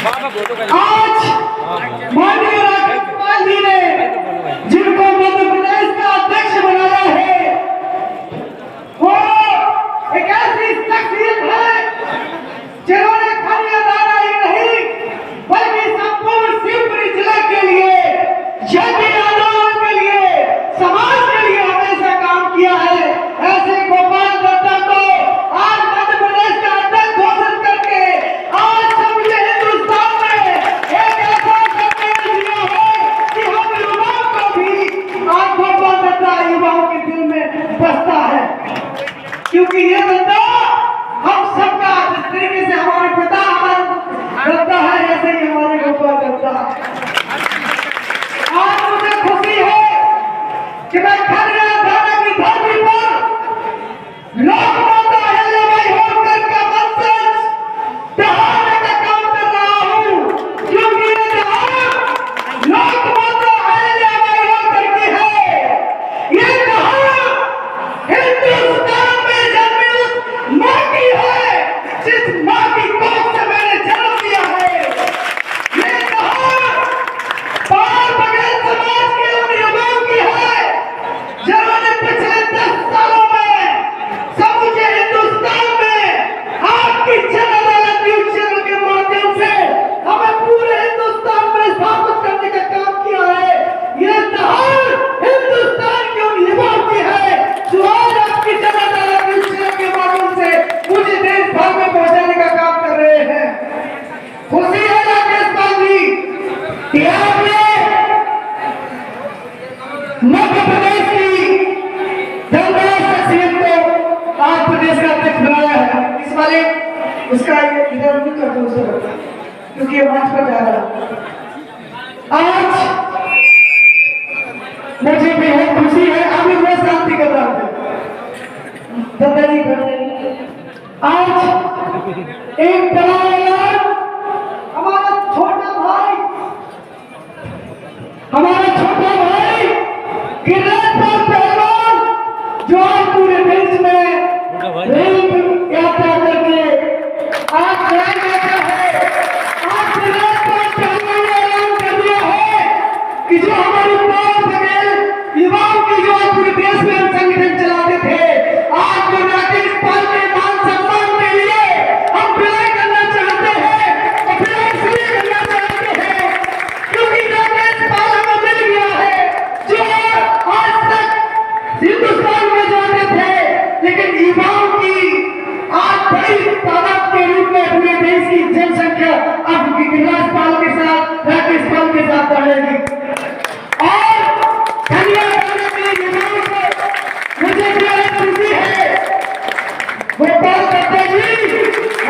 आज माननीय राज्यपाल जी ने जिनको मध्य प्रदेश का अध्यक्ष बनाया है, वो एक ऐसी शख्सियत है जिन्होंने खाली अदारा ही नहीं बल्कि संपूर्ण शिवपुरी जिले के लिए, जाति आंदोलन के लिए, समाज के लिए हमेशा काम किया है। ऐसे गोपाल दत्ता को आज मध्य प्रदेश का अध्यक्ष घोषित करके आज समूचे हिंदुस्तान में एक ऐसा संदेश दिया है कि हम युवाओं को भी आज गोपाल दत्ता युवाओं के दिल में बसता है, क्योंकि ये बंदा हम सबका, जिस तरीके से हमारे पिता दत्ता है ऐसे ही हमारे गोपाल दत्ता। आज मुझे खुशी है कि मैं खड़िया धारा की धरती पर लोकमाता अहिल्याबाई होलकर का वंशज दहाड़ने का काम कर रहा हूँ, क्योंकि ये दहाड़ लोकमाता अहिल्याबाई होलकर की है। ये दहाड़ हिंदुस्तान में जन्मी उस माँ की है जिस माँ की कोख से मैंने जन्म लिया है। ये दहाड़ बाल बगैर समाज के उन युवाओं की है जिन्होंने पिछले 10 सालों में समूचे हिंदुस्तान में आपकी जन अदालत न्यूज चैनल के माध्यम से हमें पूरे हिंदुस्तान में स्थापित करने का काम किया है। ये दहाड़ हिंदुस्तान के उन युवाओं की है जो आज आपकी जन अदालत न्यूज चैनल के माध्यम से मुझे देश भर में पहुंचाने का काम कर रहे हैं। खुशी है राकेश पाल जी कि आपने मध्य प्रदेश की जनता शख्सियत को आज प्रदेश का अध्यक्ष बनाया है। इस वाले उसका इधर भी कर दो क्योंकि ये मंच पर जा रहा है। आज मुझे बेहद खुशी है, आप लोग बहुत शांति कर रहा है दादाजी आज एक बड़ा ऐलान हमारा छोटा भाई गिरनार पहलवान जो आज पूरे देश में रेल यात्रा करके आज न्याय देता है, आज गिरनार पहलवान ने ऐलान कर दिया है कि जो हमारी पांच बगैर युवाओं की जो आज पूरे देश में हम संगठन चलाते थे, आज वो राकेश पाल के मान सम्मान के लिए हम विलय करना चाहते हैं। और विलय इसलिए करना चाहते हैं क्योंकि राकेश पाल हमें मिल गया है जो आज तक हिंदुस्तान में जाते थे, लेकिन युवाओं की आज बड़ी तादाद के रूप में पूरे देश की जनसंख्या अब गिरिराज पाल के साथ, राकेश पाल के साथ बढ़ेगी। और खनिया करने के लिए युवाओं को मुझे बेहद खुशी है गोपाल दत्ता जी,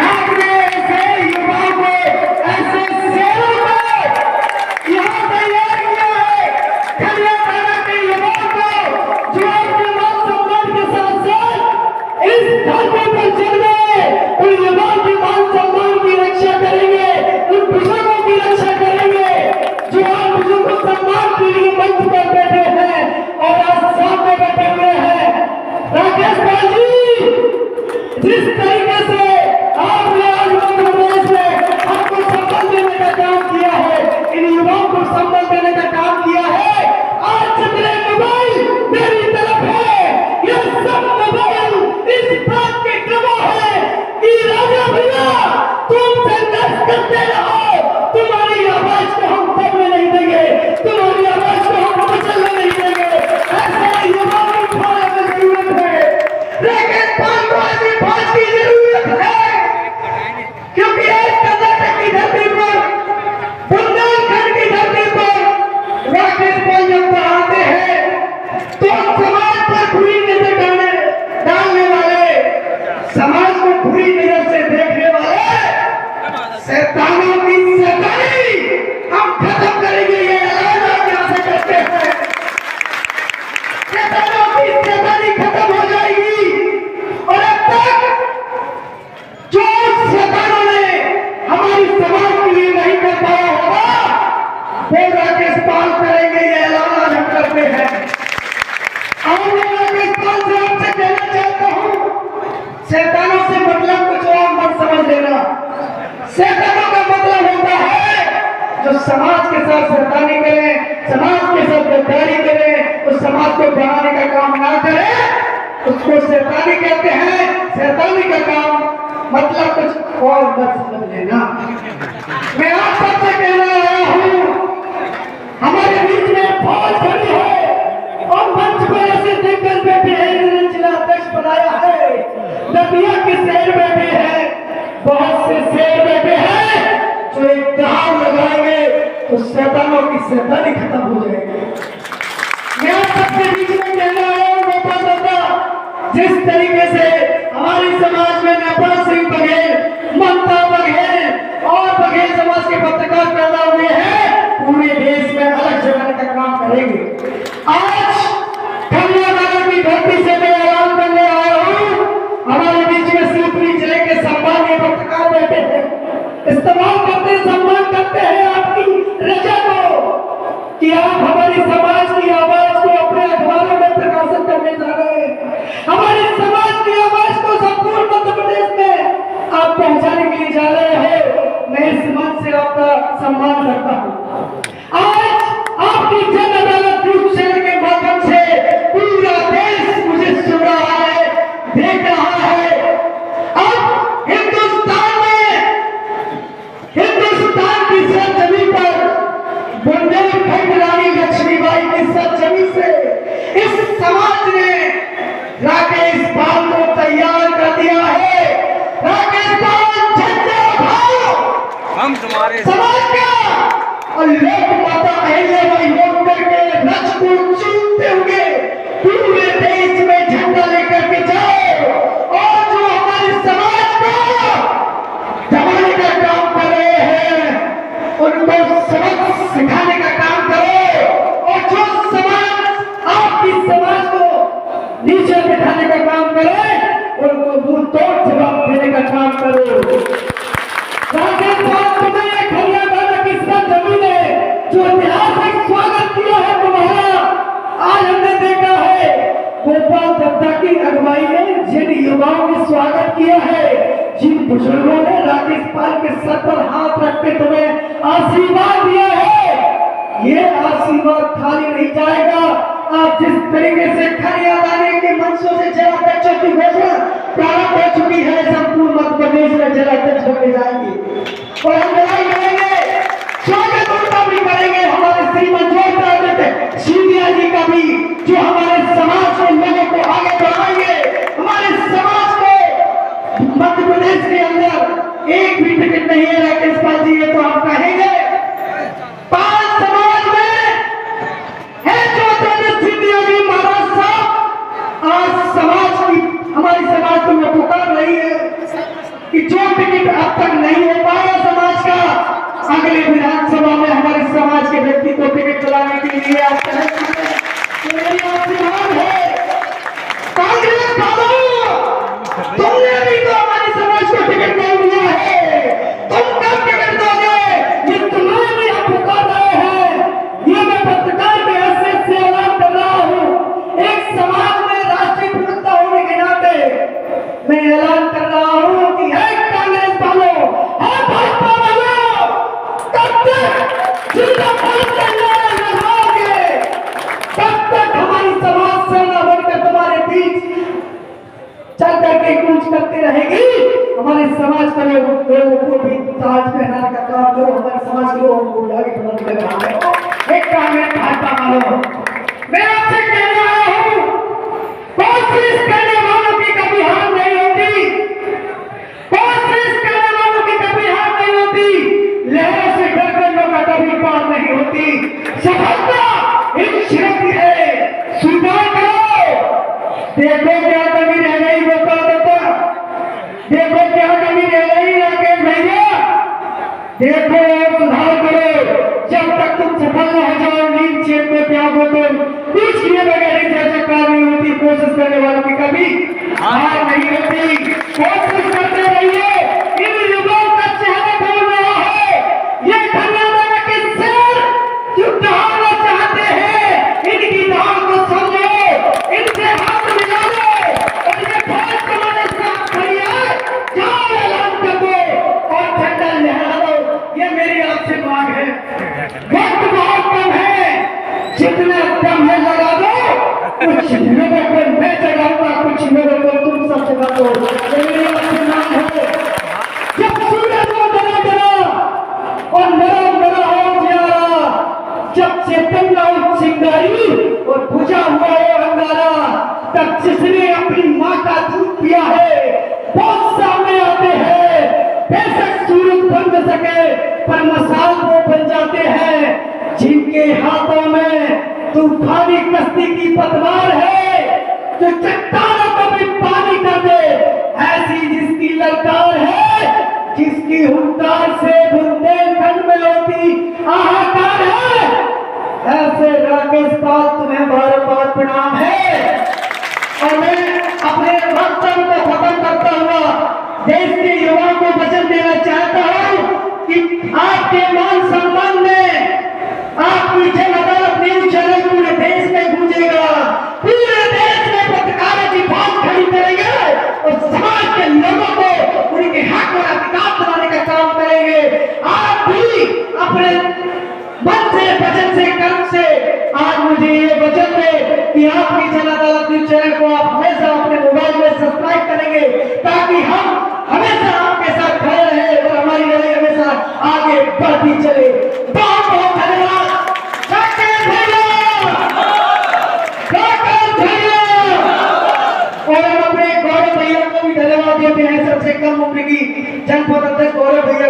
आपने ऐसे युवाओं को, ऐसे शेरों को यहाँ तैयार किया है। खनिया थाना के युवाओं को जो अपने मान सम्मान के साथ साथ इस धरती पर जन्मे, उन युवाओं के मान सम्मान की रक्षा करेंगे, उन बुजुर्गों की रक्षा करेंगे जो आज बुजुर्गों सम्मान के लिए मंच पर बैठे हैं और आज सामने बैठे हुए हैं। राकेश पाल जी, जिस तरीके से आपने आज मध्य प्रदेश में हमको संबल देने का काम किया है, इन युवाओं को संबल देने का काम किया है, आज जितने मोबाइल मेरी तरफ है, ये सब मोबाइल इस बात के गवाह है कि राजा भैया तुम संघर्ष करते रहो, तुम्हारी आवाज को हम दबने नहीं देंगे, तुम्हारी आवाज को हम मचलने नहीं देंगे। ऐसे युवाओं को उठाने की जरूरत है। राकेश पाल को आज बात की जरूरत है क्योंकि आज कर्नाटक की धरती पर, बुंदेलखंड की धरती पर राकेश पाल जब आते हैं तो समाज पर बुरी नजर डालने वाले, समाज को बुरी नजर से देखने वाले शैतानों की शैतानी हम खत्म करेंगे। ये ऐलान आप यहाँ से करते हैं, शैतानों की शैतानी खत्म हो जाएगी। और अब तक जो शैतानों ने हमारी समाज के लिए नहीं कर पाया होगा वो राकेश पाल करेंगे। ये ऐलान आज हम करते हैं। और मैं राकेश पाल से आपसे कहना चाहता हूँ, शैतानों से मतलब कुछ और मत समझ लेना। शैतानों का मतलब होता है जो समाज के साथ शैतानी करें, समाज के साथ गद्दारी करें, उस समाज को बढ़ाने का काम ना करें, उसको शैतानी कहते हैं। शैतानी का काम मतलब कुछ और मत समझ लेना। मैं आप सबसे कहना आया हूँ, हमारे बीच में फौज खड़ी है और मंच पर ऐसे दिग्गज बैठे हैं, जिला अध्यक्ष बनाया है, नदिया के शेर बैठे हैं, बहुत से शेर बैठे हैं, जो एक दाव लगाएंगे तो शैतानों की शैतानी खत्म हो जाएगी। मैं आप सबके बीच में कहना आया हूँ, जिस तरीके से हमारे समाज में नेपाल सिंह बघेल, ममता बघेल और बघेल समाज के पत्रकार पैदा हुए हैं, पूरे देश में अलग जगाने का काम करेंगे। आज खनिया नगर की धरती से मैं ऐलान करने आया हूँ, हमारे बीच में शिवपुरी जिले के सम्मानीय पत्रकार बैठे हैं, इस्तेमाल करते सम्मान करते हैं आपकी रजा को कि आप हमारे समाज की आवाज को अपने अखबारों में प्रकाशित करने जा रहे हैं। हमारे समाज की आवाज को संपूर्ण मध्य प्रदेश में आप पहुंचाने के लिए जा रहे हो। मैं इस मंच से आपका सम्मान करता हूं। आज आपकी जन अदालत न्यूज चैनल के माध्यम से पूरा देश मुझे सुन रहा है, देख रहा है। अब हिंदुस्तान की सरजमी पर बुंदेलखंड रानी लक्ष्मीबाई की सरजमी से इस समाज ने राकेश पाल को तैयार कर दिया है। राकेश पाल झंडा उठाओ, हम तुम्हारे समाज का और लोक माता अहिल्याबाई होलकर के रथ को चूमते हुए पूरे देश में झंडा लेकर के जाओ और जो हमारे समाज को दबाने का काम कर रहे हैं उनको सबक सिखाने का काम करो, और जो समाज आपकी समाज को नीचे बिठाने का काम करे उनको मुंह तोड़ जवाब देने का काम करो। राकेश पाल तुम्हें खनिया दादा की सरजमी ने जो ऐतिहासिक स्वागत किया है तुम्हारा, आज हमने देखा है गोपाल दत्ता की अगुवाई में जिन युवाओं ने स्वागत किया है, जिन बुजुर्गों ने राकेश पाल के सर पर हाथ रख के तुम्हें आशीर्वाद दिया है, ये आशीर्वाद खाली नहीं जाएगा। आप जिस तरीके से खनिया दाने के मंचों से जिला अध्यक्षों की घोषणा प्रारंभ हो चुकी है, संपूर्ण मध्य प्रदेश में जिला अध्यक्ष होने जाएंगे और हम लड़ाई करेंगे, स्वागत उनका भी करेंगे, हमारे श्रीमान ज्योतिरादित्य सिंधिया जी का भी, जो हमारे समाज के लोगों को आगे बढ़ाएंगे। हमारे समाज को मध्य प्रदेश के अंदर एक भी टिकट नहीं है राकेश पाल जी, ये तो हम कहेंगे। 5 समाज में है ज्योतिरादित्य सिंधिया जी महाराज साहब, आज समाज की हमारी समाज तुम्हें पुकार रही है कि जो टिकट अब तक नहीं हो पाया समाज का, अगले विधानसभा में हमारे समाज के व्यक्ति को टिकट दिलाने के लिए आप मेरी आपसे मांग है, कांग्रेस वालों, तुमने भी तो हमारे समाज को टिकट नहीं दिया है, तुम कब टिकट दोगे? ये तुम्हें भी हम पुकार रहे हैं। ये मैं पत्रकार के हैसियत से ऐलान कर रहा हूँ, एक समाज में राष्ट्रीय प्रवक्ता होने के नाते मैं ऐलान कर रहा हूँ कि है कांग्रेस वालों, है भाजपा वालों, तब तक जिंदा तब तक हमारी समाज सेना बनकर तुम्हारे बीच चल करके कूच करती रहेगी। हमारे समाज के लोगों को भी ताज पहनाने का काम करो, हमारे समाज के लोगों को आगे बढ़ाने का काम करो। एक काम है भाजपा वालों, मैं आपसे कहने आया हूँ, कोशिश करने वालों की कभी हार नहीं होती, कोशिश करने वालों की कभी हार नहीं होती, लहरों से डरकर लोग कभी पार नहीं होती। सफलता इन क्षेत्र है, स्वीकार करो। देखो क्या कमी रह गई गोपाल दत्ता, देखो क्या कमी रह गई राकेश भैया, देखो और सुधार करो। जब तक तुम सफल न हो जाओ नींद क्षेत्र में त्याग हो, तुम कुछ किए बगैर जैसे कार नहीं होती। कोशिश करने वालों की कभी हार नहीं होती, कोशिश करते रहिए। इन युवाओं का चेहरा बोल रहा है, ये खनिया दाना के शेर जो दहाड़ना चाहते हैं, इनकी दहाड़ को समझो, इनसे हाथ मिला लो और ये फौज तुम्हारे साथ खड़ी है, जाओ ऐलान कर दो और झंडा लहरा दो। ये मेरी आपसे मांग है। वक्त बहुत कम है, जितना दम है लगा दो। कुछ लोगों को मैं जगाऊंगा, कुछ लोगों को तुम सब जगा दो। ये मेरा नाम है। जब सूरज को डरा डरा और नरम नरा हो जियारा, जब चेतन ना हो चिंगारी और बुझा हुआ हो अंगारा, तब जिसने अपनी माँ का दूध पिया है बहुत सामने आते हैं। बेशक सूरज बन न सके पर मसाल वो बन जाते हैं। जिनके हाथों में तूफानी कश्ती की पतवार है, जो चट्टानों को भी पानी कर दे, ऐसी जिसकी ललकार है, जिसकी हुंकार से बुंदेलखंड में होती हाहाकार है, ऐसे राकेश पाल तुम्हें बार बार प्रणाम है। और मैं अपने वक्तव्य को खत्म करता हुआ देश के युवाओं को वचन देना चाहता हूं कि आपके मान सम्मान में आपकी जन अदालत न्यूज चैनल पूरे देश में गूंजेगा। पूरे देश में पत्रकारों की बात खड़ी करेंगे और समाज के लोगों को उनके हक और अधिकार दिलाने का काम करेंगे। आप भी अपने मन से, वचन से, कर्म से आज मुझे ये वचन दे कि आपकी जन अदालत न्यूज चैनल को आप हमेशा अपने मोबाइल में सब्सक्राइब करेंगे, ताकि हम हमेशा आपके साथ खड़े रहे और हमारी लड़ाई हमेशा आगे बढ़ती चले। बहुत बहुत धन्यवाद। और हम अपने गौरव भैया को भी धन्यवाद देते हैं, सबसे कम उम्र की जनपद अध्यक्ष गौरव भैया।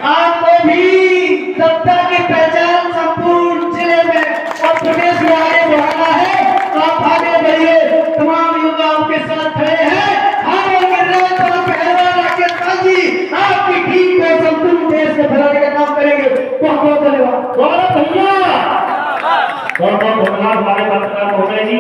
आपको भी सत्ता की पहचान संपूर्ण जिले में और प्रदेश में आगे बढ़ाना है। आप आगे बढ़िए, तमाम युवा आपके साथ खड़े हैं। आपकी टीम को संपूर्ण देश में फैलाने का काम करेंगे। बहुत बहुत धन्यवाद गौरव भैया। बहुत बहुत धन्यवाद हमारे पत्रकार महोदय जी।